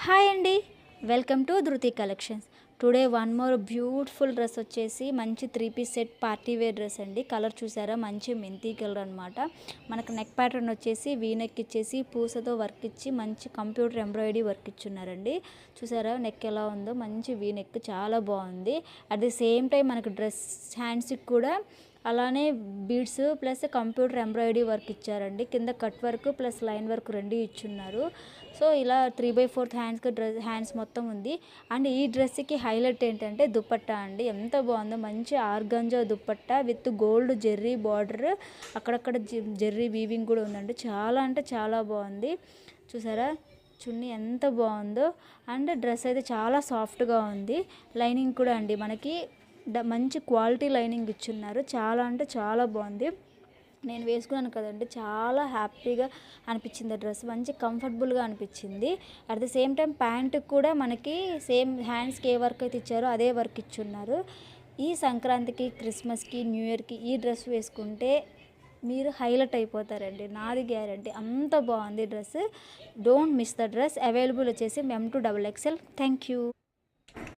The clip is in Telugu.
హాయ్ అండి, welcome to Dhruti collections. Today one more beautiful dress వచ్చేసి మంచి 3 piece set party wear dress అండి. కలర్ చూసారా, మంచి మెంతి కలర్ అనమాట. మనకు నెక్ ప్యాటర్న్ వచ్చేసి వీ నెక్ ఇచ్చేసి పూసతో వర్క్ ఇచ్చి మంచి కంప్యూటర్ ఎంబ్రాయిడరీ వర్క్ ఇచ్చున్నారండి. చూసారా నెక్ ఎలా ఉందో, మంచి వీ నెక్ చాలా బాగుంది. అట్ ది సేమ్ టైం మనకు డ్రెస్ హ్యాండ్స్కి కూడా అలానే beads plus computer embroidery work ఇచ్చారండి. కింద cut work plus line work రెండు ఇచ్చున్నారు. సో ఇలా 3/4 హ్యాండ్స్ మొత్తం ఉంది. అండ్ ఈ డ్రెస్కి హైలైట్ ఏంటంటే దుపట్టా అండి. ఎంత బాగుందో, మంచి organza dupatta with gold Jerry border, అక్కడక్కడ జెర్రీ వీవింగ్ కూడా ఉందండి. చాలా అంటే చాలా బాగుంది. చూసారా చున్నీ ఎంత బాగుందో. అండ్ డ్రెస్ అయితే చాలా సాఫ్ట్గా ఉంది. లైనింగ్ కూడా అండి మనకి మంచి క్వాలిటీ లైనింగ్ ఇచ్చున్నారు. చాలా అంటే చాలా బాగుంది. నేను వేసుకున్నాను కదండి, చాలా హ్యాపీగా అనిపించింది. డ్రెస్ మంచి కంఫర్టబుల్గా అనిపించింది. అట్ ది సేమ్ టైం ప్యాంటుకి కూడా మనకి సేమ్ హ్యాండ్స్కి ఏ వర్క్ అయితే ఇచ్చారో అదే వర్క్ ఇచ్చున్నారు. ఈ సంక్రాంతికి, క్రిస్మస్కి, న్యూ ఇయర్కి ఈ డ్రెస్ వేసుకుంటే మీరు హైలైట్ అయిపోతారండి, నాది గ్యారంటీ. అంత బాగుంది dress. Don't miss the dress. Available వచ్చేసి M to XXL. Thank you.